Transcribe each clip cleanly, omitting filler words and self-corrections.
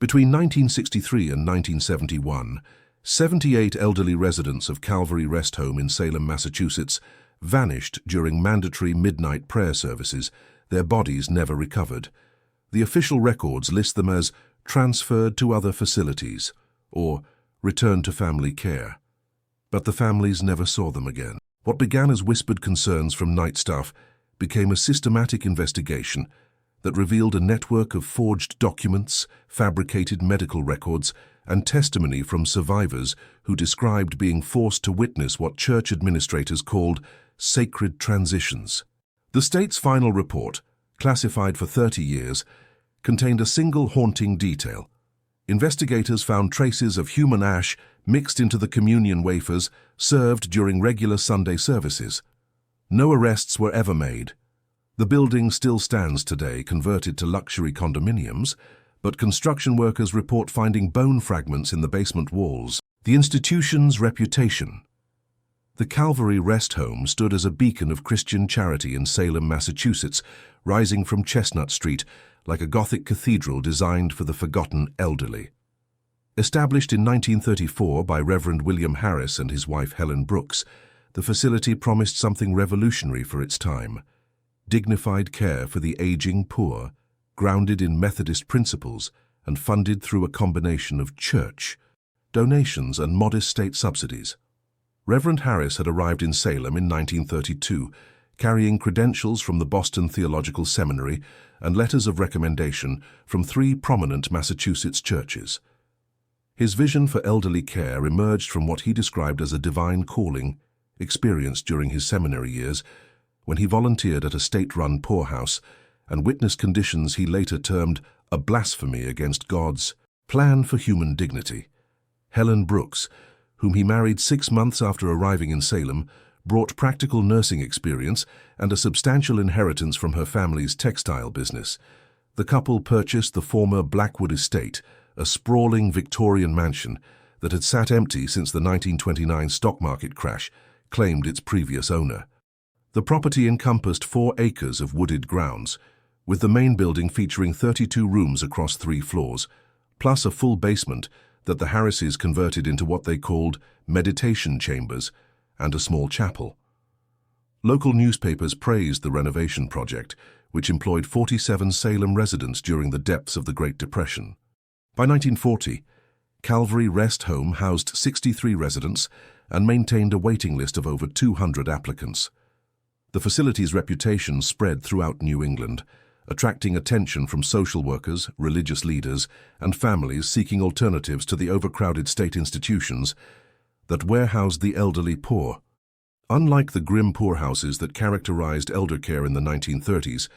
Between 1963 and 1971, 78 elderly residents of Calvary Rest Home in Salem, Massachusetts, vanished during mandatory midnight prayer services, their bodies never recovered. The official records list them as transferred to other facilities or returned to family care. But the families never saw them again. What began as whispered concerns from night staff became a systematic investigation that revealed a network of forged documents, fabricated medical records, and testimony from survivors who described being forced to witness what church administrators called sacred transitions. The state's final report, classified for 30 years, contained a single haunting detail. Investigators found traces of human ash mixed into the communion wafers served during regular Sunday services. No arrests were ever made. The building still stands today, converted to luxury condominiums, but construction workers report finding bone fragments in the basement walls. The institution's reputation. The Calvary Rest Home stood as a beacon of Christian charity in Salem, Massachusetts, rising from Chestnut Street like a Gothic cathedral designed for the forgotten elderly. Established in 1934 by Reverend William Harris and his wife Helen Brooks, the facility promised something revolutionary for its time: dignified care for the aging poor, grounded in Methodist principles and funded through a combination of church, donations and modest state subsidies. Reverend Harris had arrived in Salem in 1932, carrying credentials from the Boston Theological Seminary and letters of recommendation from 3 prominent Massachusetts churches. His vision for elderly care emerged from what he described as a divine calling experienced during his seminary years when he volunteered at a state-run poorhouse and witnessed conditions he later termed a blasphemy against God's plan for human dignity. Helen Brooks, whom he married 6 months after arriving in Salem, brought practical nursing experience and a substantial inheritance from her family's textile business. The couple purchased the former Blackwood Estate, a sprawling Victorian mansion that had sat empty since the 1929 stock market crash claimed its previous owner. The property encompassed 4 acres of wooded grounds, with the main building featuring 32 rooms across 3 floors, plus a full basement that the Harrises converted into what they called meditation chambers and a small chapel. Local newspapers praised the renovation project, which employed 47 Salem residents during the depths of the Great Depression. By 1940, Calvary Rest Home housed 63 residents and maintained a waiting list of over 200 applicants. The facility's reputation spread throughout New England, attracting attention from social workers, religious leaders, and families seeking alternatives to the overcrowded state institutions that warehoused the elderly poor. Unlike the grim poorhouses that characterized elder care in the 1930s,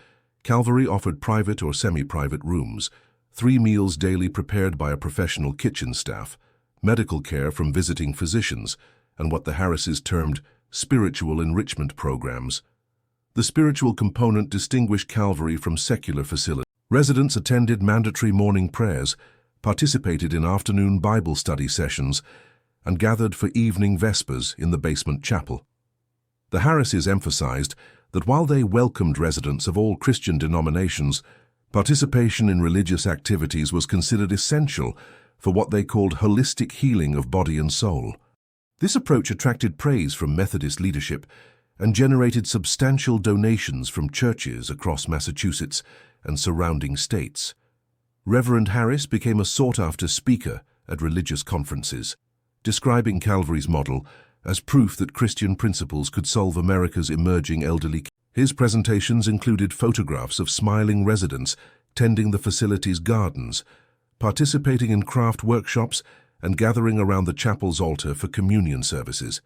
Calvary offered private or semi-private rooms, 3 meals daily prepared by a professional kitchen staff, medical care from visiting physicians, and what the Harrises termed spiritual enrichment programs. The spiritual component distinguished Calvary from secular facilities. Residents attended mandatory morning prayers, participated in afternoon Bible study sessions, and gathered for evening vespers in the basement chapel. The Harrises emphasized that while they welcomed residents of all Christian denominations, participation in religious activities was considered essential for what they called holistic healing of body and soul. This approach attracted praise from Methodist leadership and generated substantial donations from churches across Massachusetts and surrounding states. Reverend Harris became a sought-after speaker at religious conferences, describing Calvary's model as proof that Christian principles could solve America's emerging elderly care. His presentations included photographs of smiling residents tending the facility's gardens, participating in craft workshops, and gathering around the chapel's altar for communion services.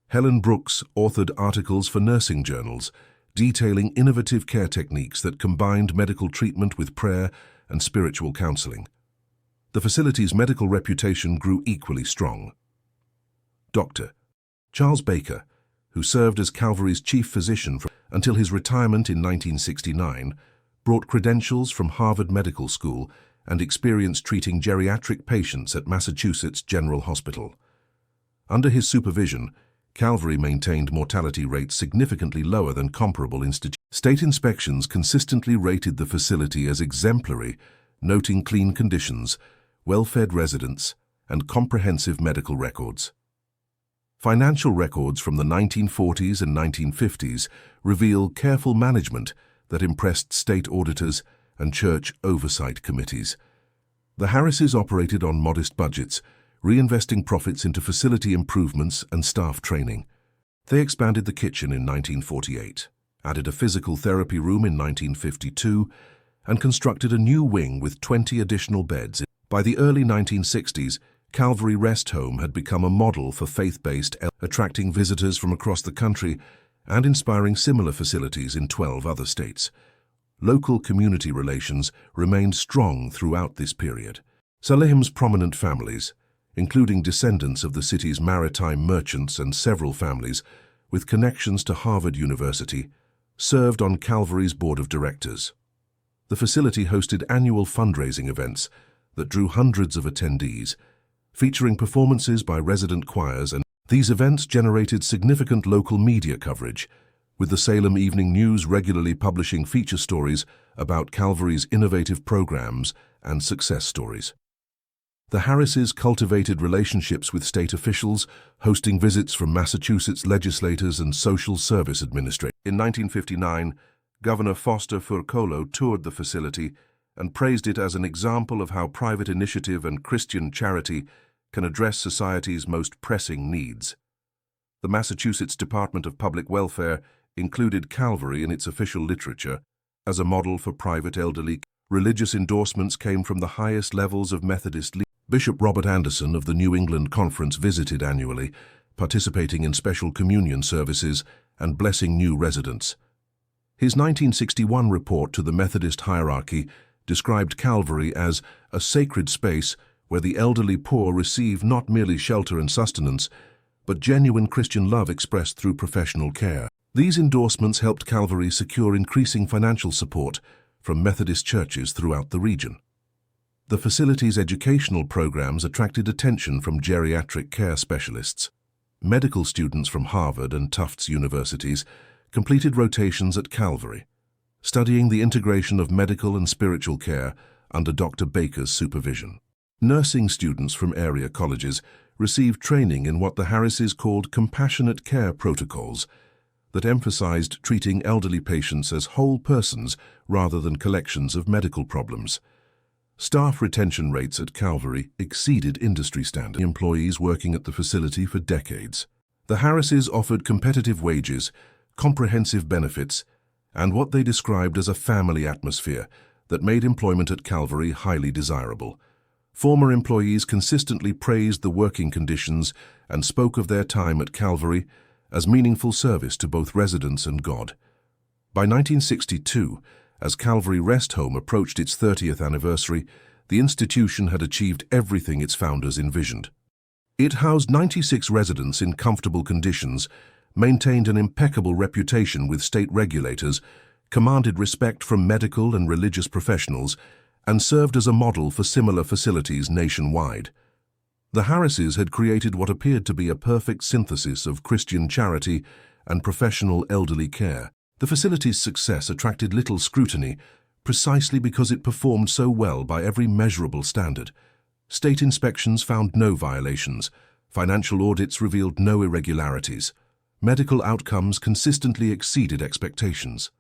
Helen Brooks authored articles for nursing journals, detailing innovative care techniques that combined medical treatment with prayer and spiritual counseling. The facility's medical reputation grew equally strong. Dr. Charles Baker, who served as Calvary's chief physician until his retirement in 1969, brought credentials from Harvard Medical School and experience treating geriatric patients at Massachusetts General Hospital. Under his supervision, Calvary maintained mortality rates significantly lower than comparable institutions. State inspections consistently rated the facility as exemplary, noting clean conditions, well-fed residents, and comprehensive medical records. Financial records from the 1940s and 1950s reveal careful management that impressed state auditors and church oversight committees. The Harrises operated on modest budgets, reinvesting profits into facility improvements and staff training. They expanded the kitchen in 1948, added a physical therapy room in 1952, and constructed a new wing with 20 additional beds. By the early 1960s, Calvary Rest Home had become a model for faith-based, attracting visitors from across the country and inspiring similar facilities in 12 other states. Local community relations remained strong throughout this period. Salem's prominent families, including descendants of the city's maritime merchants and several families with connections to Harvard University, served on Calvary's board of directors. The facility hosted annual fundraising events that drew hundreds of attendees, featuring performances by resident choirs, and these events generated significant local media coverage, with the Salem Evening News regularly publishing feature stories about Calvary's innovative programs and success stories. The Harrises cultivated relationships with state officials, hosting visits from Massachusetts legislators and social service administrators. In 1959, Governor Foster Furcolo toured the facility and praised it as an example of how private initiative and Christian charity can address society's most pressing needs. The Massachusetts Department of Public Welfare included Calvary in its official literature as a model for private elderly care. Religious endorsements came from the highest levels of Methodist leadership. Bishop Robert Anderson of the New England Conference visited annually, participating in special communion services and blessing new residents. His 1961 report to the Methodist hierarchy described Calvary as a sacred space where the elderly poor receive not merely shelter and sustenance, but genuine Christian love expressed through professional care. These endorsements helped Calvary secure increasing financial support from Methodist churches throughout the region. The facility's educational programs attracted attention from geriatric care specialists. Medical students from Harvard and Tufts universities completed rotations at Calvary, studying the integration of medical and spiritual care under Dr. Baker's supervision. Nursing students from area colleges received training in what the Harrises called compassionate care protocols that emphasized treating elderly patients as whole persons rather than collections of medical problems. Staff retention rates at Calvary exceeded industry standards. Employees working at the facility for decades. The Harrises offered competitive wages, comprehensive benefits, and what they described as a family atmosphere that made employment at Calvary highly desirable. Former employees consistently praised the working conditions and spoke of their time at Calvary as meaningful service to both residents and God. By 1962, as Calvary Rest Home approached its 30th anniversary, the institution had achieved everything its founders envisioned. It housed 96 residents in comfortable conditions, maintained an impeccable reputation with state regulators, commanded respect from medical and religious professionals, and served as a model for similar facilities nationwide. The Harrises had created what appeared to be a perfect synthesis of Christian charity and professional elderly care. The facility's success attracted little scrutiny precisely because it performed so well by every measurable standard. State inspections found no violations. Financial audits revealed no irregularities. Medical outcomes consistently exceeded expectations.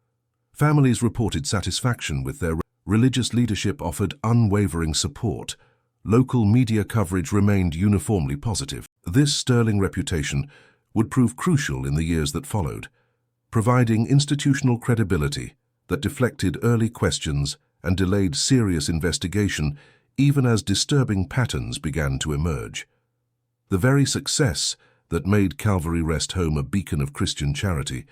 Families reported satisfaction with their religious leadership offered unwavering support. Local media coverage remained uniformly positive. This sterling reputation would prove crucial in the years that followed, providing institutional credibility that deflected early questions and delayed serious investigation even as disturbing patterns began to emerge. The very success that made Calvary Rest Home a beacon of Christian charity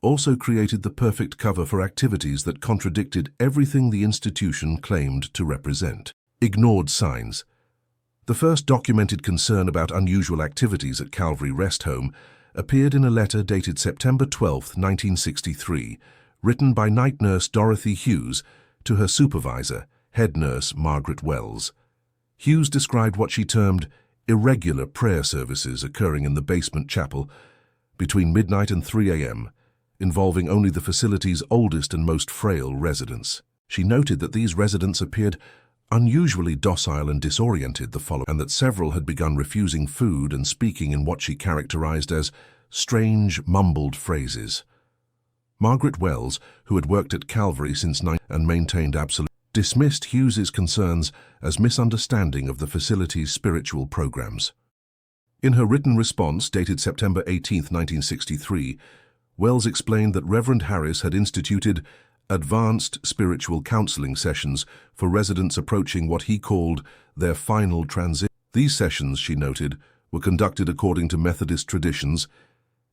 also created the perfect cover for activities that contradicted everything the institution claimed to represent. Ignored signs. The first documented concern about unusual activities at Calvary Rest Home appeared in a letter dated September 12, 1963, written by night nurse Dorothy Hughes to her supervisor, head nurse Margaret Wells. Hughes described what she termed irregular prayer services occurring in the basement chapel between midnight and 3 a.m., involving only the facility's oldest and most frail residents. She noted that these residents appeared unusually docile and disoriented the following, and that several had begun refusing food and speaking in what she characterized as strange, mumbled phrases. Margaret Wells, who had worked at Calvary since 19 and maintained absolute, dismissed Hughes's concerns as misunderstanding of the facility's spiritual programs. In her written response, dated September 18, 1963, Wells explained that Reverend Harris had instituted advanced spiritual counseling sessions for residents approaching what he called their final transition. These sessions, she noted, were conducted according to Methodist traditions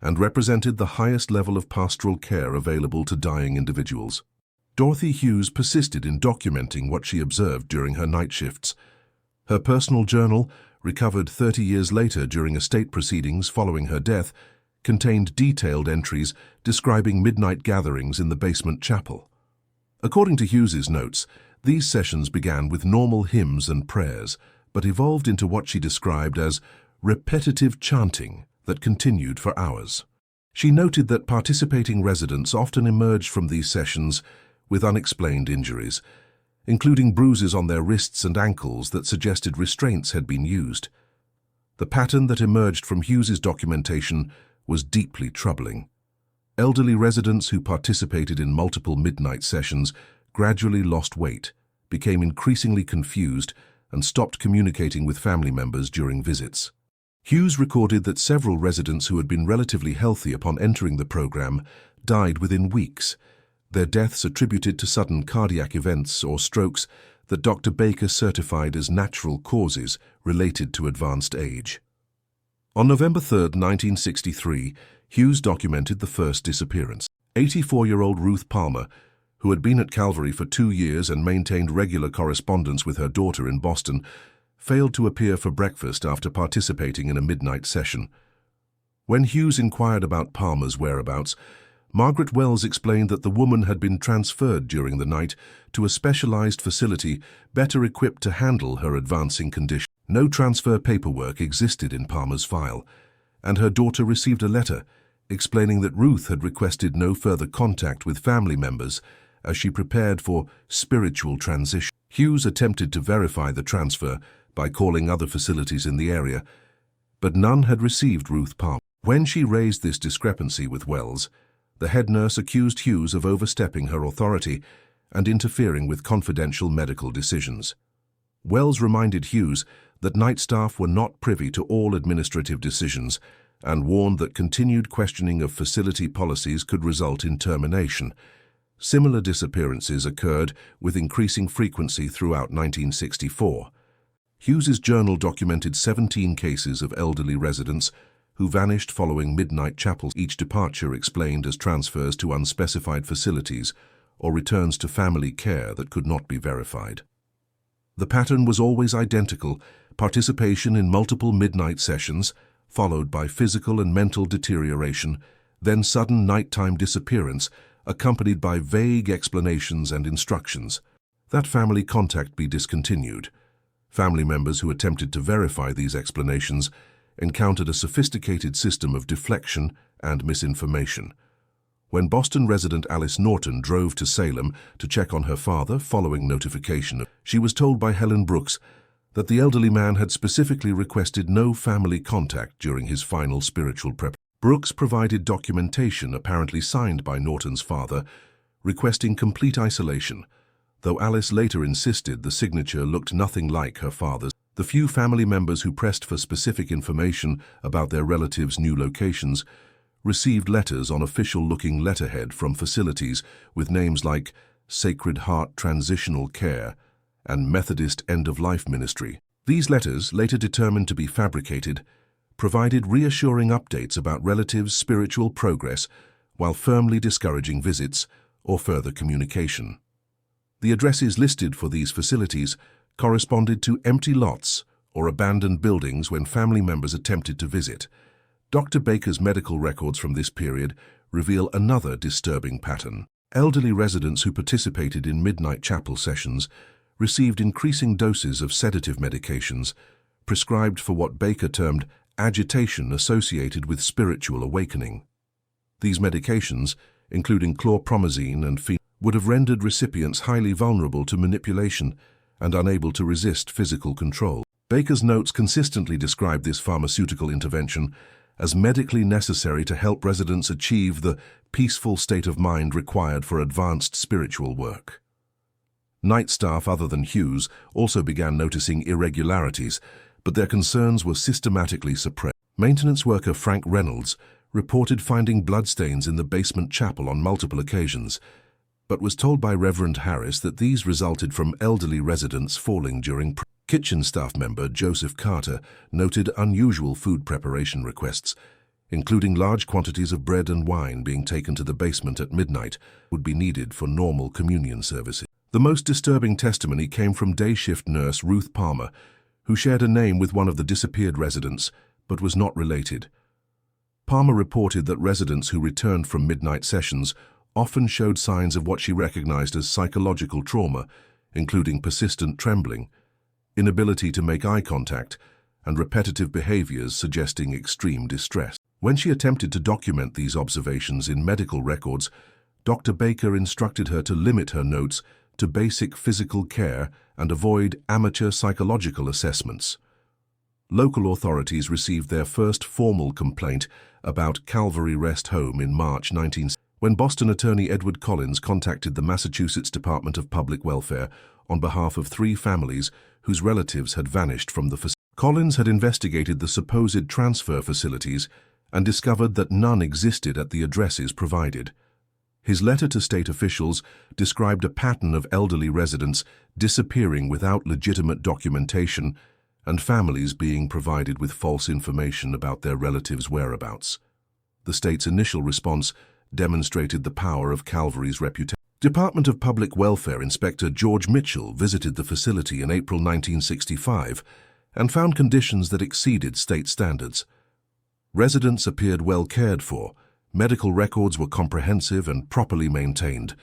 and represented the highest level of pastoral care available to dying individuals. Dorothy Hughes persisted in documenting what she observed during her night shifts. Her personal journal, recovered 30 years later during estate proceedings following her death, contained detailed entries describing midnight gatherings in the basement chapel. According to Hughes's notes, these sessions began with normal hymns and prayers, but evolved into what she described as repetitive chanting that continued for hours. She noted that participating residents often emerged from these sessions with unexplained injuries, including bruises on their wrists and ankles that suggested restraints had been used. The pattern that emerged from Hughes's documentation was deeply troubling. Elderly residents who participated in multiple midnight sessions gradually lost weight, became increasingly confused, and stopped communicating with family members during visits. Hughes recorded that several residents who had been relatively healthy upon entering the program died within weeks, their deaths attributed to sudden cardiac events or strokes that Dr. Baker certified as natural causes related to advanced age. On November 3, 1963, Hughes documented the first disappearance. 84-year-old Ruth Palmer, who had been at Calvary for 2 years and maintained regular correspondence with her daughter in Boston, failed to appear for breakfast after participating in a midnight session. When Hughes inquired about Palmer's whereabouts, Margaret Wells explained that the woman had been transferred during the night to a specialized facility better equipped to handle her advancing condition. No transfer paperwork existed in Palmer's file, and her daughter received a letter explaining that Ruth had requested no further contact with family members as she prepared for spiritual transition. Hughes attempted to verify the transfer by calling other facilities in the area, but none had received Ruth Palmer. When she raised this discrepancy with Wells, the head nurse accused Hughes of overstepping her authority and interfering with confidential medical decisions. Wells reminded Hughes that night staff were not privy to all administrative decisions and warned that continued questioning of facility policies could result in termination. Similar disappearances occurred with increasing frequency throughout 1964. Hughes's journal documented 17 cases of elderly residents who vanished following midnight chapels, each departure explained as transfers to unspecified facilities or returns to family care that could not be verified. The pattern was always identical: participation in multiple midnight sessions, followed by physical and mental deterioration, then sudden nighttime disappearance, accompanied by vague explanations and instructions that family contact be discontinued. Family members who attempted to verify these explanations encountered a sophisticated system of deflection and misinformation. When Boston resident Alice Norton drove to Salem to check on her father following notification, she was told by Helen Brooks that the elderly man had specifically requested no family contact during his final spiritual prep. Brooks provided documentation apparently signed by Norton's father, requesting complete isolation, though Alice later insisted the signature looked nothing like her father's. The few family members who pressed for specific information about their relatives' new locations received letters on official-looking letterhead from facilities with names like Sacred Heart Transitional Care and Methodist End-of-Life Ministry. These letters, later determined to be fabricated, provided reassuring updates about relatives' spiritual progress while firmly discouraging visits or further communication. The addresses listed for these facilities corresponded to empty lots or abandoned buildings when family members attempted to visit. Dr. Baker's medical records from this period reveal another disturbing pattern. Elderly residents who participated in midnight chapel sessions received increasing doses of sedative medications prescribed for what Baker termed agitation associated with spiritual awakening. These medications, including chlorpromazine and would have rendered recipients highly vulnerable to manipulation and unable to resist physical control. Baker's notes consistently described this pharmaceutical intervention as medically necessary to help residents achieve the peaceful state of mind required for advanced spiritual work. Night staff other than Hughes also began noticing irregularities, but their concerns were systematically suppressed. Maintenance worker Frank Reynolds reported finding bloodstains in the basement chapel on multiple occasions, but was told by Reverend Harris that these resulted from elderly residents falling during prayer. Kitchen staff member Joseph Carter noted unusual food preparation requests, including large quantities of bread and wine being taken to the basement at midnight would be needed for normal communion services. The most disturbing testimony came from day shift nurse Ruth Palmer, who shared a name with one of the disappeared residents but was not related. Palmer reported that residents who returned from midnight sessions often showed signs of what she recognized as psychological trauma, including persistent trembling, inability to make eye contact, and repetitive behaviors suggesting extreme distress. When she attempted to document these observations in medical records, Dr. Baker instructed her to limit her notes to basic physical care and avoid amateur psychological assessments. Local authorities received their first formal complaint about Calvary Rest Home in March 1960, when Boston attorney Edward Collins contacted the Massachusetts Department of Public Welfare on behalf of 3 families whose relatives had vanished from the facility. Collins had investigated the supposed transfer facilities and discovered that none existed at the addresses provided. His letter to state officials described a pattern of elderly residents disappearing without legitimate documentation and families being provided with false information about their relatives' whereabouts. The state's initial response demonstrated the power of Calvary's reputation. Department of Public Welfare Inspector George Mitchell visited the facility in April 1965 and found conditions that exceeded state standards. Residents appeared well cared for, medical records were comprehensive and properly maintained,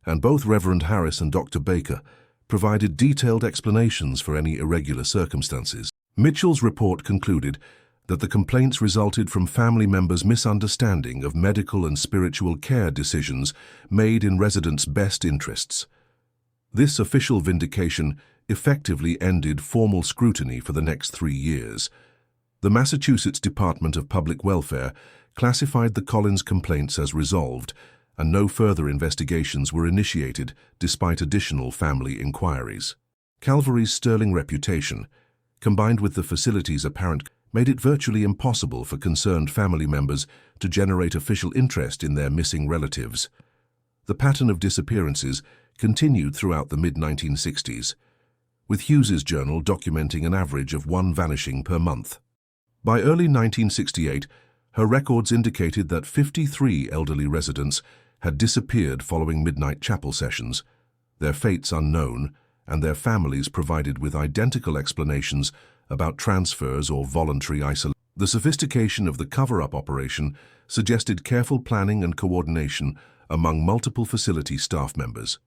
and both Reverend Harris and Dr. Baker provided detailed explanations for any irregular circumstances. Mitchell's report concluded that the complaints resulted from family members' misunderstanding of medical and spiritual care decisions made in residents' best interests. This official vindication effectively ended formal scrutiny for the next 3 years. The Massachusetts Department of Public Welfare classified the Collins complaints as resolved, and no further investigations were initiated despite additional family inquiries. Calvary's sterling reputation, combined with the facility's apparent, made it virtually impossible for concerned family members to generate official interest in their missing relatives. The pattern of disappearances continued throughout the mid-1960s, with Hughes's journal documenting an average of 1 vanishing per month. By early 1968, her records indicated that 53 elderly residents had disappeared following midnight chapel sessions, their fates unknown, and their families provided with identical explanations about transfers or voluntary isolation. The sophistication of the cover-up operation suggested careful planning and coordination among multiple facility staff members.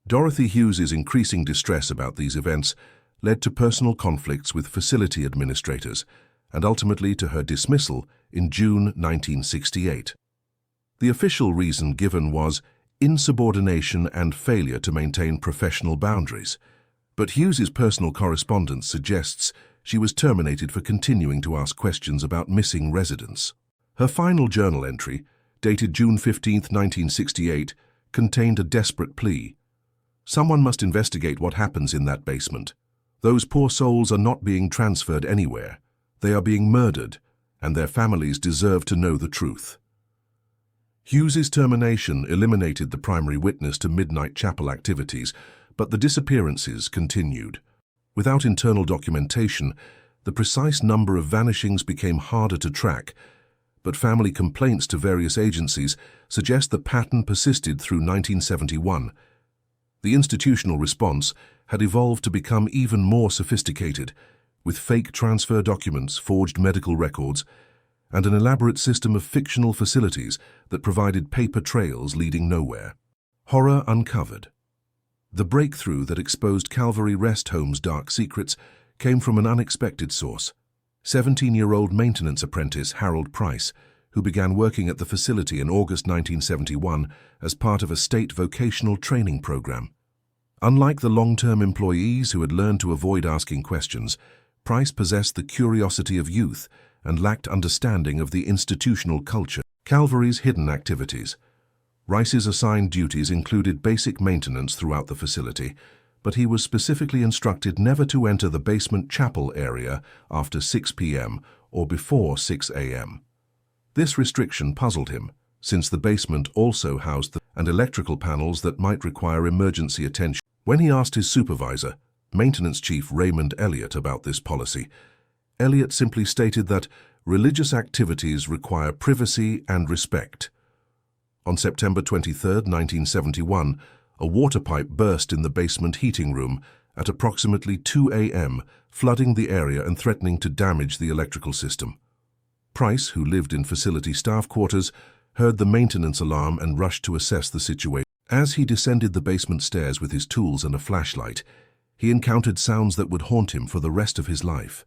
Dorothy Hughes's increasing distress about these events led to personal conflicts with facility administrators and ultimately to her dismissal in June 1968. The official reason given was insubordination and failure to maintain professional boundaries, but Hughes's personal correspondence suggests she was terminated for continuing to ask questions about missing residents. Her final journal entry, dated June 15, 1968, contained a desperate plea. Someone must investigate what happens in that basement. Those poor souls are not being transferred anywhere. They are being murdered, and their families deserve to know the truth. Hughes's termination eliminated the primary witness to midnight chapel activities, but the disappearances continued. Without internal documentation, the precise number of vanishings became harder to track, but family complaints to various agencies suggest the pattern persisted through 1971. The institutional response had evolved to become even more sophisticated, with fake transfer documents, forged medical records, and an elaborate system of fictional facilities that provided paper trails leading nowhere. Horror uncovered. The breakthrough that exposed Calvary Rest Home's dark secrets came from an unexpected source. 17-year-old maintenance apprentice Harold Price, who began working at the facility in August 1971 as part of a state vocational training program. Unlike the long-term employees who had learned to avoid asking questions, Price possessed the curiosity of youth and lacked understanding of the institutional culture. Calvary's hidden activities. Rice's assigned duties included basic maintenance throughout the facility, but he was specifically instructed never to enter the basement chapel area after 6 p.m. or before 6 a.m. This restriction puzzled him, since the basement also housed and electrical panels that might require emergency attention. When he asked his supervisor, Maintenance Chief Raymond Elliott, about this policy, Elliott simply stated that religious activities require privacy and respect. On September 23, 1971, a water pipe burst in the basement heating room at approximately 2 a.m., flooding the area and threatening to damage the electrical system. Price, who lived in facility staff quarters, heard the maintenance alarm and rushed to assess the situation. As he descended the basement stairs with his tools and a flashlight, he encountered sounds that would haunt him for the rest of his life.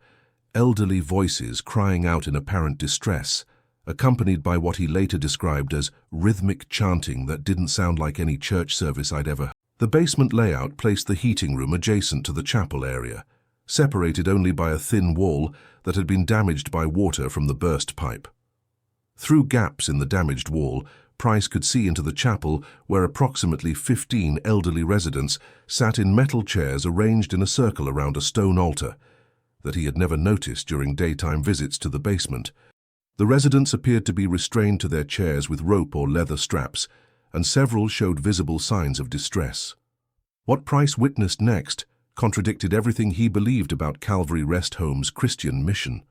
Elderly voices crying out in apparent distress, accompanied by what he later described as rhythmic chanting that didn't sound like any church service I'd ever heard. The basement layout placed the heating room adjacent to the chapel area, separated only by a thin wall that had been damaged by water from the burst pipe. Through gaps in the damaged wall, Price could see into the chapel where approximately 15 elderly residents sat in metal chairs arranged in a circle around a stone altar that he had never noticed during daytime visits to the basement. The residents appeared to be restrained to their chairs with rope or leather straps, and several showed visible signs of distress. What Price witnessed next contradicted everything he believed about Calvary Rest Home's Christian mission.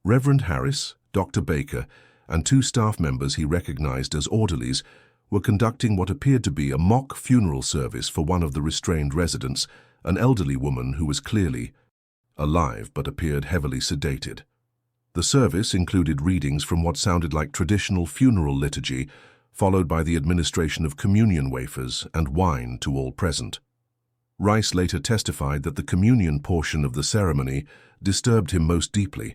Reverend Harris, Dr. Baker, and 2 staff members he recognized as orderlies were conducting what appeared to be a mock funeral service for one of the restrained residents, an elderly woman who was clearly alive but appeared heavily sedated. The service included readings from what sounded like traditional funeral liturgy, followed by the administration of communion wafers and wine to all present. Rice later testified that the communion portion of the ceremony disturbed him most deeply.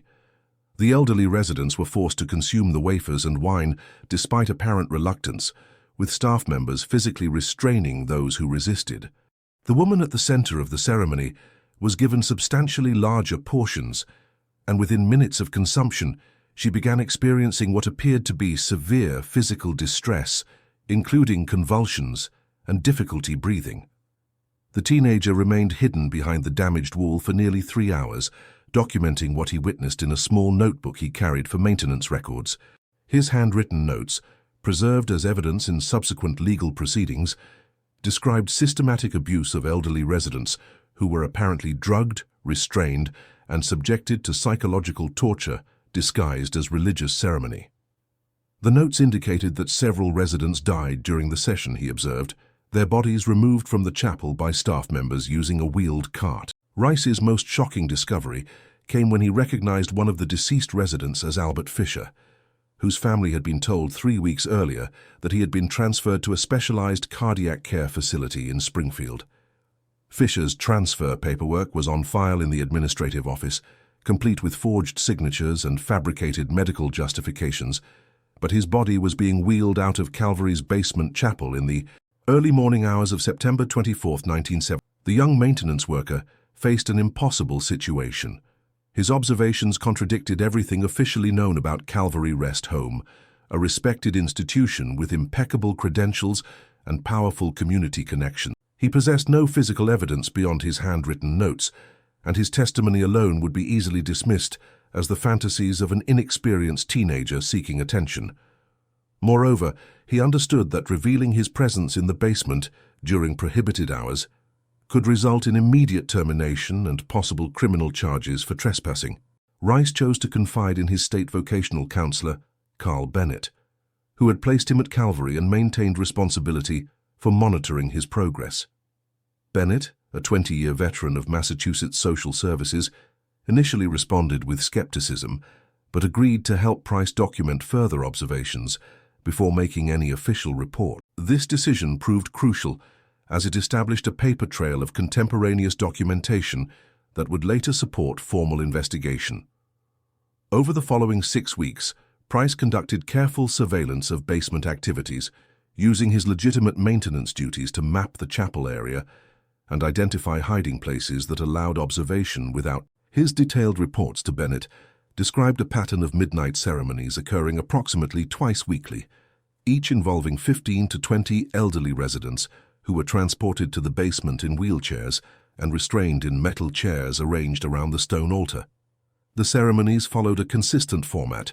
The elderly residents were forced to consume the wafers and wine despite apparent reluctance, with staff members physically restraining those who resisted. The woman at the center of the ceremony was given substantially larger portions, and within minutes of consumption, she began experiencing what appeared to be severe physical distress, including convulsions and difficulty breathing. The teenager remained hidden behind the damaged wall for nearly 3 hours, documenting what he witnessed in a small notebook he carried for maintenance records. His handwritten notes, preserved as evidence in subsequent legal proceedings, described systematic abuse of elderly residents who were apparently drugged, restrained, and subjected to psychological torture disguised as religious ceremony. The notes indicated that several residents died during the session, he observed, their bodies removed from the chapel by staff members using a wheeled cart. Rice's most shocking discovery came when he recognized one of the deceased residents as Albert Fisher, whose family had been told 3 weeks earlier that he had been transferred to a specialized cardiac care facility in Springfield. Fisher's transfer paperwork was on file in the administrative office, complete with forged signatures and fabricated medical justifications, but his body was being wheeled out of Calvary's basement chapel in the early morning hours of September 24, 1970. The young maintenance worker faced an impossible situation. His observations contradicted everything officially known about Calvary Rest Home, a respected institution with impeccable credentials and powerful community connections. He possessed no physical evidence beyond his handwritten notes, and his testimony alone would be easily dismissed as the fantasies of an inexperienced teenager seeking attention. Moreover, he understood that revealing his presence in the basement during prohibited hours could result in immediate termination and possible criminal charges for trespassing. Rice chose to confide in his state vocational counselor, Carl Bennett, who had placed him at Calvary and maintained responsibility for monitoring his progress. Bennett, a 20-year veteran of Massachusetts social services, initially responded with skepticism, but agreed to help Price document further observations before making any official report. This decision proved crucial as it established a paper trail of contemporaneous documentation that would later support formal investigation. Over the following 6 weeks, Price conducted careful surveillance of basement activities, using his legitimate maintenance duties to map the chapel area and identify hiding places that allowed observation without. His detailed reports to Bennett described a pattern of midnight ceremonies occurring approximately twice weekly, each involving 15 to 20 elderly residents who were transported to the basement in wheelchairs and restrained in metal chairs arranged around the stone altar. The ceremonies followed a consistent format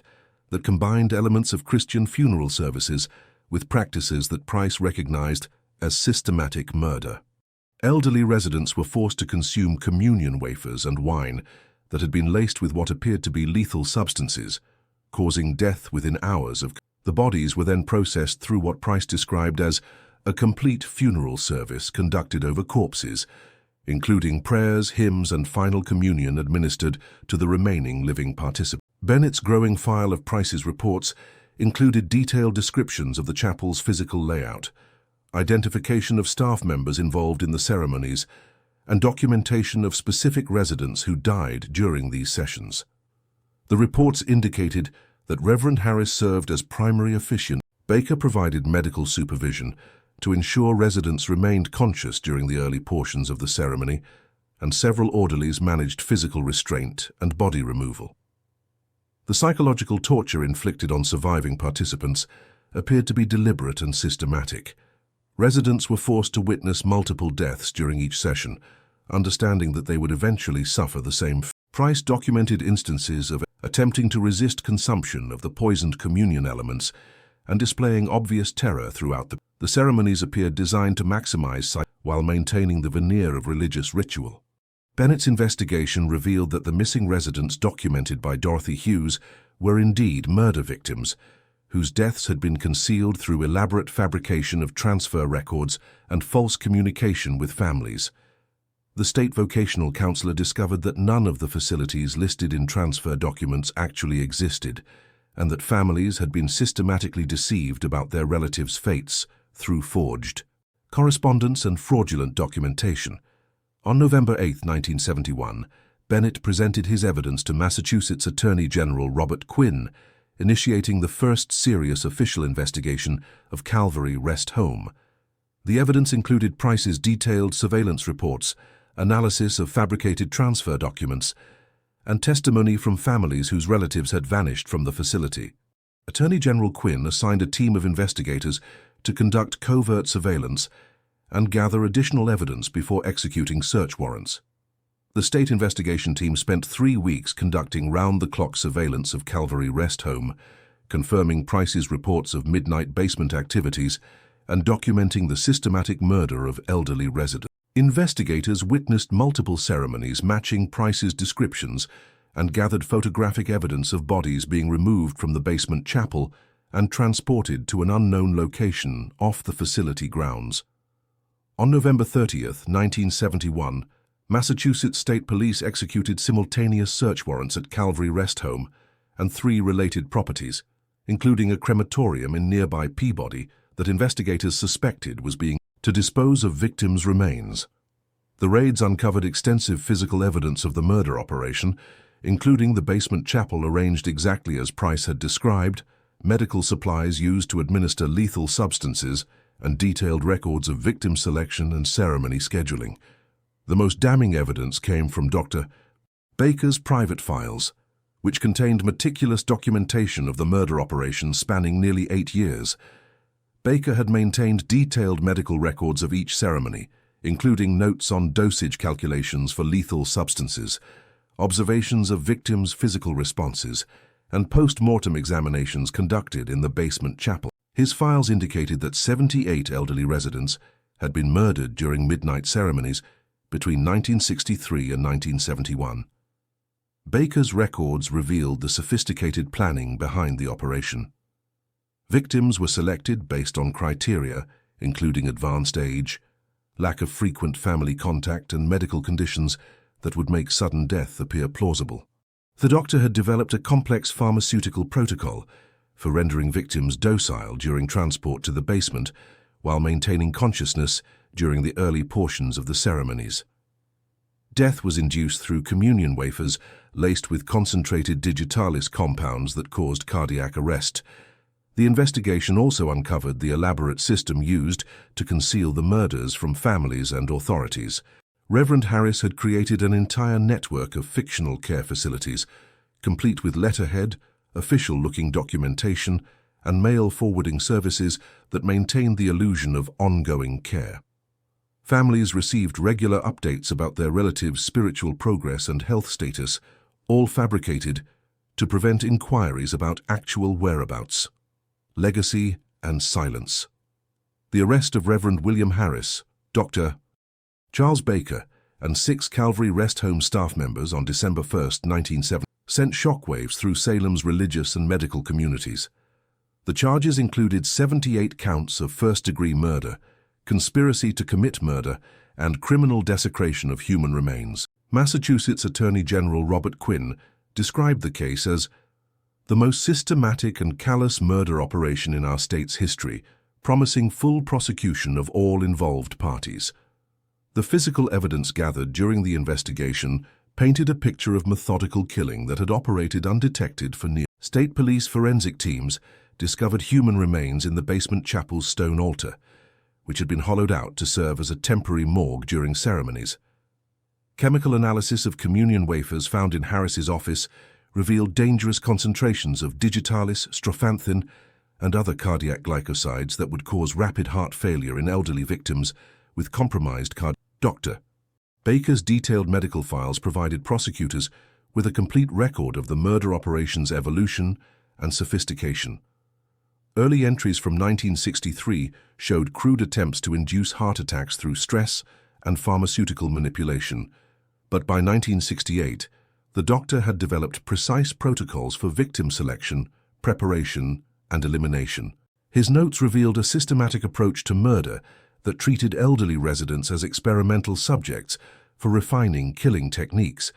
that combined elements of Christian funeral services with practices that Price recognized as systematic murder. Elderly residents were forced to consume communion wafers and wine that had been laced with what appeared to be lethal substances, causing death within hours of. The bodies were then processed through what Price described as a complete funeral service conducted over corpses, including prayers, hymns, and final communion administered to the remaining living participants. Bennett's growing file of Price's reports included detailed descriptions of the chapel's physical layout, identification of staff members involved in the ceremonies, and documentation of specific residents who died during these sessions. The reports indicated that Reverend Harris served as primary officiant. Baker provided medical supervision to ensure residents remained conscious during the early portions of the ceremony, and several orderlies managed physical restraint and body removal. The psychological torture inflicted on surviving participants appeared to be deliberate and systematic. Residents were forced to witness multiple deaths during each session, understanding that they would eventually suffer the same fate. Price documented instances of attempting to resist consumption of the poisoned communion elements and displaying obvious terror throughout the ceremonies appeared designed to maximize while maintaining the veneer of religious ritual. Bennett's investigation revealed that the missing residents documented by Dorothy Hughes were indeed murder victims, whose deaths had been concealed through elaborate fabrication of transfer records and false communication with families. The state vocational counselor discovered that none of the facilities listed in transfer documents actually existed, and that families had been systematically deceived about their relatives' fates through forged correspondence and fraudulent documentation. On November 8, 1971, Bennett presented his evidence to Massachusetts Attorney General Robert Quinn, initiating the first serious official investigation of Calvary Rest Home. The evidence included Price's detailed surveillance reports, analysis of fabricated transfer documents, and testimony from families whose relatives had vanished from the facility. Attorney General Quinn assigned a team of investigators to conduct covert surveillance and gather additional evidence before executing search warrants. The state investigation team spent 3 weeks conducting round-the-clock surveillance of Calvary Rest Home, confirming Price's reports of midnight basement activities and documenting the systematic murder of elderly residents. Investigators witnessed multiple ceremonies matching Price's descriptions and gathered photographic evidence of bodies being removed from the basement chapel and transported to an unknown location off the facility grounds. On November 30, 1971, Massachusetts State Police executed simultaneous search warrants at Calvary Rest Home and 3 related properties, including a crematorium in nearby Peabody that investigators suspected was being to dispose of victims' remains. The raids uncovered extensive physical evidence of the murder operation, including the basement chapel arranged exactly as Price had described, medical supplies used to administer lethal substances, and detailed records of victim selection and ceremony scheduling. The most damning evidence came from Dr. Baker's private files, which contained meticulous documentation of the murder operation spanning nearly 8 years. Baker had maintained detailed medical records of each ceremony, including notes on dosage calculations for lethal substances, observations of victims' physical responses, and post-mortem examinations conducted in the basement chapel. His files indicated that 78 elderly residents had been murdered during midnight ceremonies between 1963 and 1971. Baker's records revealed the sophisticated planning behind the operation. Victims were selected based on criteria including advanced age, lack of frequent family contact, and medical conditions that would make sudden death appear plausible. The doctor had developed a complex pharmaceutical protocol for rendering victims docile during transport to the basement while maintaining consciousness during the early portions of the ceremonies. Death was induced through communion wafers laced with concentrated digitalis compounds that caused cardiac arrest. The investigation also uncovered the elaborate system used to conceal the murders from families and authorities. Reverend Harris had created an entire network of fictional care facilities, complete with letterhead, official-looking documentation, and mail-forwarding services that maintained the illusion of ongoing care. Families received regular updates about their relatives' spiritual progress and health status, all fabricated to prevent inquiries about actual whereabouts. Legacy and silence. The arrest of Reverend William Harris, Dr. Charles Baker, and 6 Calvary Rest Home staff members on December 1, 1970, sent shockwaves through Salem's religious and medical communities. The charges included 78 counts of first-degree murder, conspiracy to commit murder, and criminal desecration of human remains. Massachusetts Attorney General Robert Quinn described the case as the most systematic and callous murder operation in our state's history, promising full prosecution of all involved parties. The physical evidence gathered during the investigation painted a picture of methodical killing that had operated undetected for near. State police forensic teams discovered human remains in the basement chapel's stone altar, which had been hollowed out to serve as a temporary morgue during ceremonies. Chemical analysis of communion wafers found in Harris's office revealed dangerous concentrations of digitalis, strophanthin, and other cardiac glycosides that would cause rapid heart failure in elderly victims with compromised cardiac. Dr. Baker's detailed medical files provided prosecutors with a complete record of the murder operation's evolution and sophistication. Early entries from 1963 showed crude attempts to induce heart attacks through stress and pharmaceutical manipulation, but by 1968, the doctor had developed precise protocols for victim selection, preparation, and elimination. His notes revealed a systematic approach to murder that treated elderly residents as experimental subjects for refining killing techniques.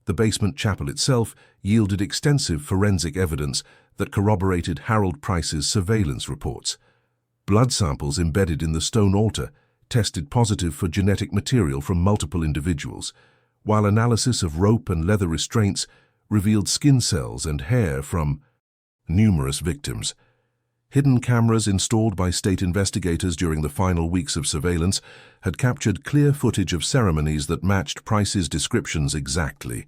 The basement chapel itself yielded extensive forensic evidence that corroborated Harold Price's surveillance reports. Blood samples embedded in the stone altar tested positive for genetic material from multiple individuals, while analysis of rope and leather restraints revealed skin cells and hair from numerous victims. Hidden cameras installed by state investigators during the final weeks of surveillance had captured clear footage of ceremonies that matched Price's descriptions exactly.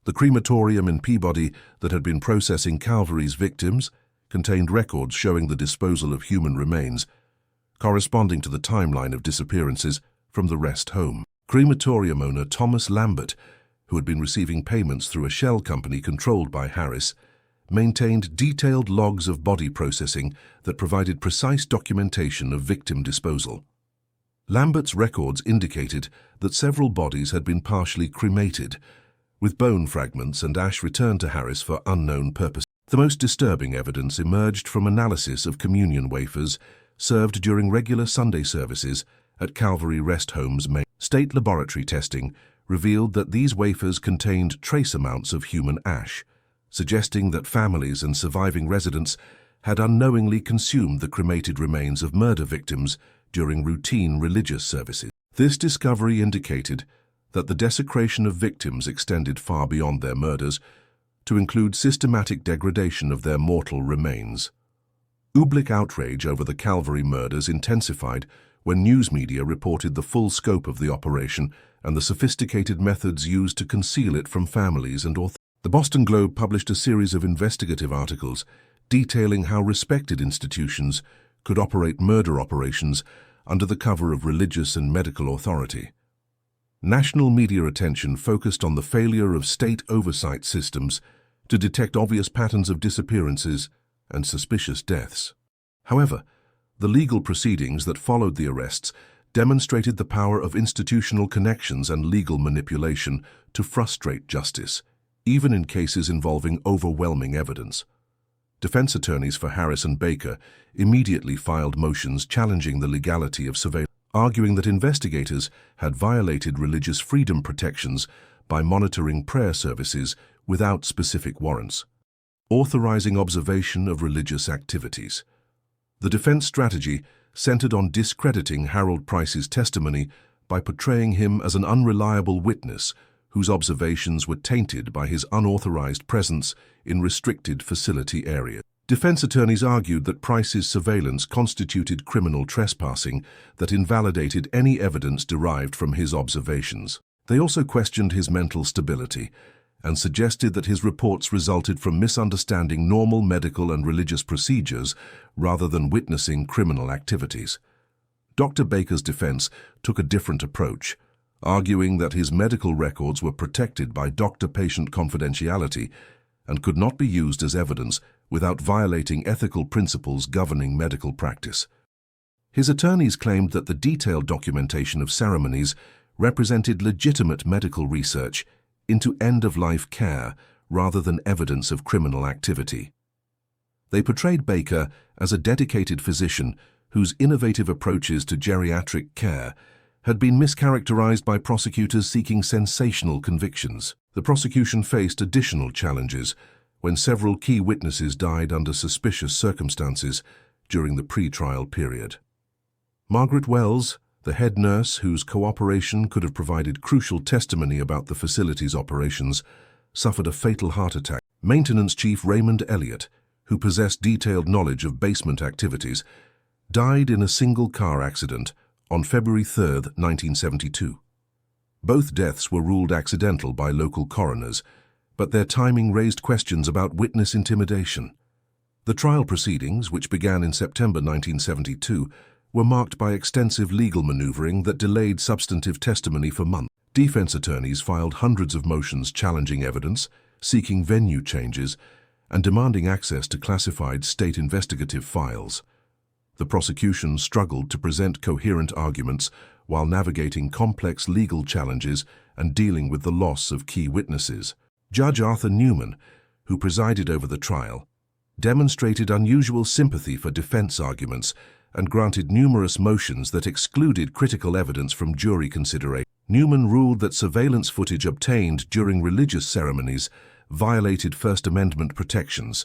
The crematorium in Peabody that had been processing Calvary's victims contained records showing the disposal of human remains, corresponding to the timeline of disappearances from the rest home. Crematorium owner Thomas Lambert, who had been receiving payments through a shell company controlled by Harris, maintained detailed logs of body processing that provided precise documentation of victim disposal. Lambert's records indicated that several bodies had been partially cremated, with bone fragments and ash returned to Harris for unknown purposes. The most disturbing evidence emerged from analysis of communion wafers served during regular Sunday services at Calvary Rest Home's main. State laboratory testing revealed that these wafers contained trace amounts of human ash, suggesting that families and surviving residents had unknowingly consumed the cremated remains of murder victims during routine religious services. This discovery indicated that the desecration of victims extended far beyond their murders to include systematic degradation of their mortal remains. Public outrage over the Calvary murders intensified when news media reported the full scope of the operation and the sophisticated methods used to conceal it from families and authorities. The Boston Globe published a series of investigative articles detailing how respected institutions could operate murder operations under the cover of religious and medical authority. National media attention focused on the failure of state oversight systems to detect obvious patterns of disappearances and suspicious deaths. However, the legal proceedings that followed the arrests demonstrated the power of institutional connections and legal manipulation to frustrate justice, even in cases involving overwhelming evidence. Defense attorneys for Harris and Baker immediately filed motions challenging the legality of surveillance, arguing that investigators had violated religious freedom protections by monitoring prayer services without specific warrants, authorizing observation of religious activities. The defense strategy centered on discrediting Harold Price's testimony by portraying him as an unreliable witness whose observations were tainted by his unauthorized presence in restricted facility areas. Defense attorneys argued that Price's surveillance constituted criminal trespassing that invalidated any evidence derived from his observations. They also questioned his mental stability and suggested that his reports resulted from misunderstanding normal medical and religious procedures rather than witnessing criminal activities. Dr. Baker's defense took a different approach, arguing that his medical records were protected by doctor-patient confidentiality and could not be used as evidence without violating ethical principles governing medical practice. His attorneys claimed that the detailed documentation of ceremonies represented legitimate medical research into end-of-life care rather than evidence of criminal activity. They portrayed Baker as a dedicated physician whose innovative approaches to geriatric care had been mischaracterized by prosecutors seeking sensational convictions. The prosecution faced additional challenges when several key witnesses died under suspicious circumstances during the pre-trial period. Margaret Wells, the head nurse whose cooperation could have provided crucial testimony about the facility's operations, suffered a fatal heart attack. Maintenance Chief Raymond Elliott, who possessed detailed knowledge of basement activities, died in a single car accident on February 3, 1972. Both deaths were ruled accidental by local coroners, but their timing raised questions about witness intimidation. The trial proceedings, which began in September 1972, were marked by extensive legal maneuvering that delayed substantive testimony for months. Defense attorneys filed hundreds of motions challenging evidence, seeking venue changes, and demanding access to classified state investigative files. The prosecution struggled to present coherent arguments while navigating complex legal challenges and dealing with the loss of key witnesses. Judge Arthur Newman, who presided over the trial, demonstrated unusual sympathy for defense arguments and granted numerous motions that excluded critical evidence from jury consideration. Newman ruled that surveillance footage obtained during religious ceremonies violated First Amendment protections,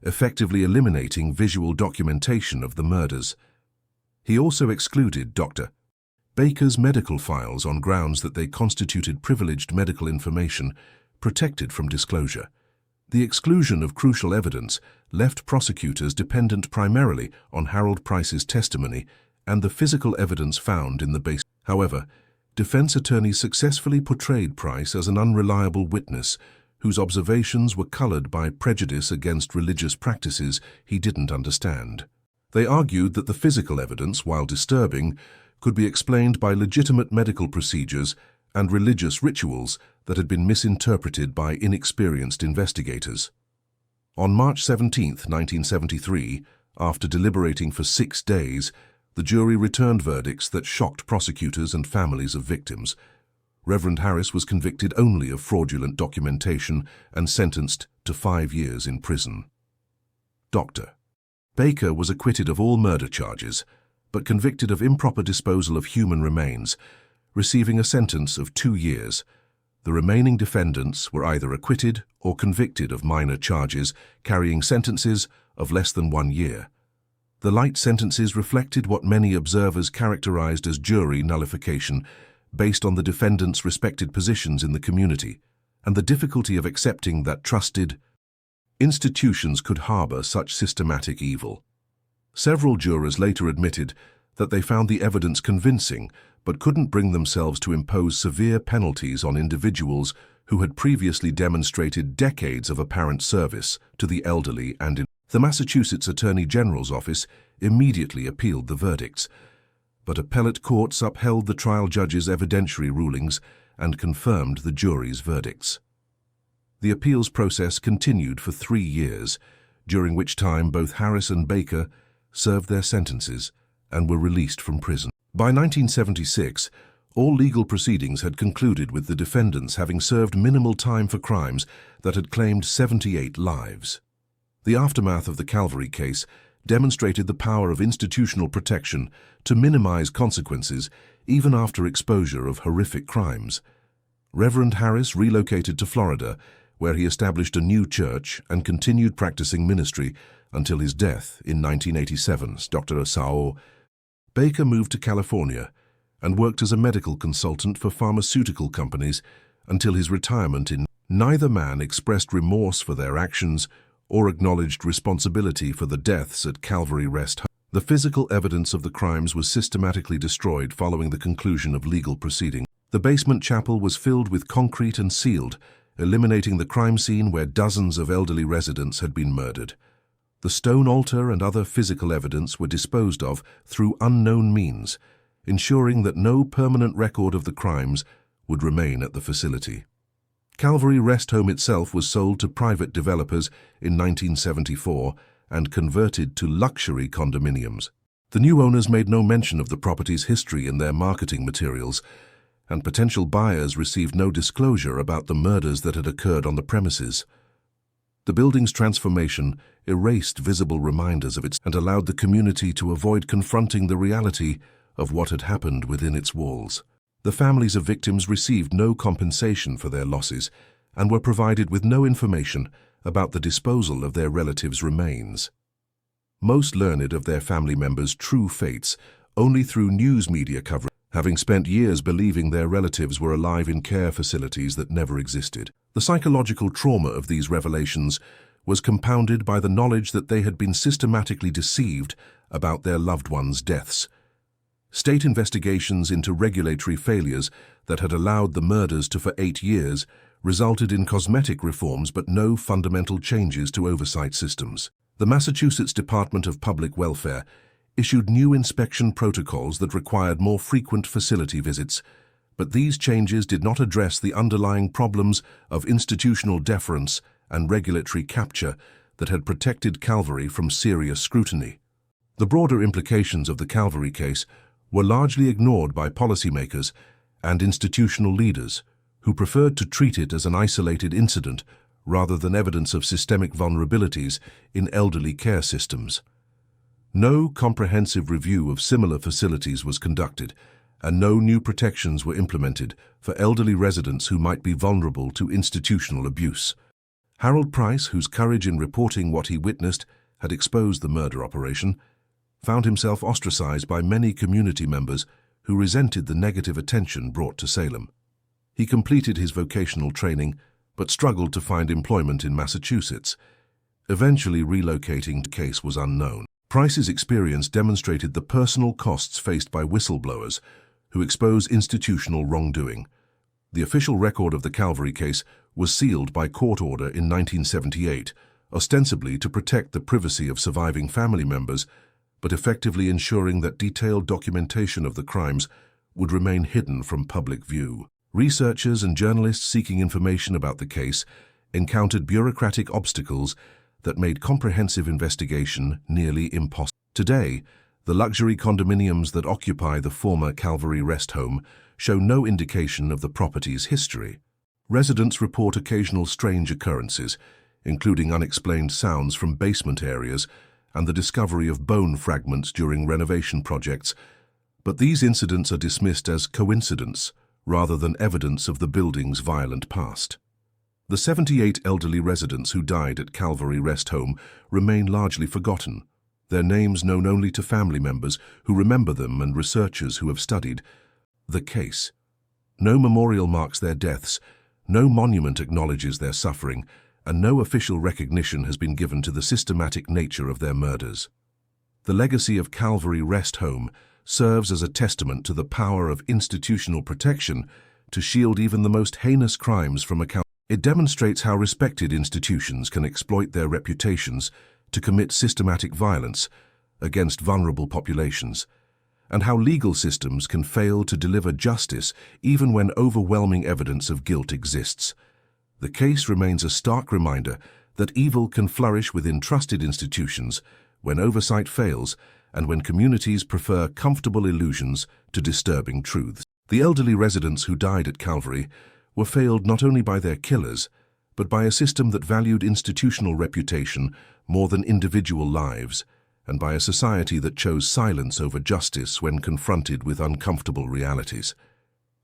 effectively eliminating visual documentation of the murders. He also excluded Dr. Baker's medical files on grounds that they constituted privileged medical information protected from disclosure. The exclusion of crucial evidence left prosecutors dependent primarily on Harold Price's testimony and the physical evidence found in the basement. However, defense attorneys successfully portrayed Price as an unreliable witness whose observations were colored by prejudice against religious practices he didn't understand. They argued that the physical evidence, while disturbing, could be explained by legitimate medical procedures and religious rituals that had been misinterpreted by inexperienced investigators. On March 17, 1973, after deliberating for 6 days, the jury returned verdicts that shocked prosecutors and families of victims. Reverend Harris was convicted only of fraudulent documentation and sentenced to 5 years in prison. Dr. Baker was acquitted of all murder charges, but convicted of improper disposal of human remains, receiving a sentence of 2 years. The remaining defendants were either acquitted or convicted of minor charges, carrying sentences of less than 1 year. The light sentences reflected what many observers characterized as jury nullification, based on the defendants' respected positions in the community, and the difficulty of accepting that trusted institutions could harbor such systematic evil. Several jurors later admitted that they found the evidence convincing, but couldn't bring themselves to impose severe penalties on individuals who had previously demonstrated decades of apparent service to the elderly and the Massachusetts Attorney General's office immediately appealed the verdicts, but appellate courts upheld the trial judge's evidentiary rulings and confirmed the jury's verdicts. The appeals process continued for 3 years, during which time both Harris and Baker served their sentences and were released from prison. By 1976, all legal proceedings had concluded with the defendants having served minimal time for crimes that had claimed 78 lives. The aftermath of the Calvary case demonstrated the power of institutional protection to minimize consequences even after exposure of horrific crimes. Reverend Harris relocated to Florida, where he established a new church and continued practicing ministry until his death in 1987. Dr. Asao Baker moved to California, and worked as a medical consultant for pharmaceutical companies until his retirement in. Neither man expressed remorse for their actions or acknowledged responsibility for the deaths at Calvary Rest Home. The physical evidence of the crimes was systematically destroyed following the conclusion of legal proceedings. The basement chapel was filled with concrete and sealed, eliminating the crime scene where dozens of elderly residents had been murdered. The stone altar and other physical evidence were disposed of through unknown means, ensuring that no permanent record of the crimes would remain at the facility. Calvary Rest Home itself was sold to private developers in 1974 and converted to luxury condominiums. The new owners made no mention of the property's history in their marketing materials, and potential buyers received no disclosure about the murders that had occurred on the premises. The building's transformation erased visible reminders of it and allowed the community to avoid confronting the reality of what had happened within its walls. The families of victims received no compensation for their losses and were provided with no information about the disposal of their relatives' remains. Most learned of their family members' true fates only through news media coverage, having spent years believing their relatives were alive in care facilities that never existed. The psychological trauma of these revelations was compounded by the knowledge that they had been systematically deceived about their loved ones' deaths. State investigations into regulatory failures that had allowed the murders for 8 years resulted in cosmetic reforms but no fundamental changes to oversight systems. The Massachusetts Department of Public Welfare issued new inspection protocols that required more frequent facility visits, but these changes did not address the underlying problems of institutional deference and regulatory capture that had protected Calvary from serious scrutiny. The broader implications of the Calvary case were largely ignored by policymakers and institutional leaders who preferred to treat it as an isolated incident rather than evidence of systemic vulnerabilities in elderly care systems. No comprehensive review of similar facilities was conducted, and no new protections were implemented for elderly residents who might be vulnerable to institutional abuse. Harold Price, whose courage in reporting what he witnessed had exposed the murder operation, found himself ostracized by many community members who resented the negative attention brought to Salem. He completed his vocational training but struggled to find employment in Massachusetts. Eventually relocating to case was unknown. Price's experience demonstrated the personal costs faced by whistleblowers who expose institutional wrongdoing. The official record of the Calvary case was sealed by court order in 1978, ostensibly to protect the privacy of surviving family members, but effectively ensuring that detailed documentation of the crimes would remain hidden from public view. Researchers and journalists seeking information about the case encountered bureaucratic obstacles that made comprehensive investigation nearly impossible. Today, the luxury condominiums that occupy the former Calvary Rest Home show no indication of the property's history. Residents report occasional strange occurrences, including unexplained sounds from basement areas and the discovery of bone fragments during renovation projects, but these incidents are dismissed as coincidence rather than evidence of the building's violent past. The 78 elderly residents who died at Calvary Rest Home remain largely forgotten, their names known only to family members who remember them and researchers who have studied the case. No memorial marks their deaths, no monument acknowledges their suffering, and no official recognition has been given to the systematic nature of their murders. The legacy of Calvary Rest Home serves as a testament to the power of institutional protection to shield even the most heinous crimes from account. It demonstrates how respected institutions can exploit their reputations to commit systematic violence against vulnerable populations, and how legal systems can fail to deliver justice even when overwhelming evidence of guilt exists. The case remains a stark reminder that evil can flourish within trusted institutions when oversight fails and when communities prefer comfortable illusions to disturbing truths. The elderly residents who died at Calvary were failed not only by their killers, but by a system that valued institutional reputation more than individual lives, and by a society that chose silence over justice when confronted with uncomfortable realities.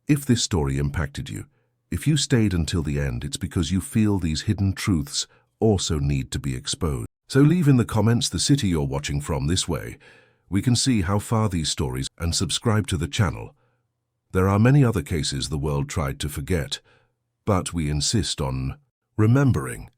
If this story impacted you, if you stayed until the end, it's because you feel these hidden truths also need to be exposed. So leave in the comments the city you're watching from. This way we can see how far these stories, and subscribe to the channel There are many other cases the world tried to forget, but we insist on remembering.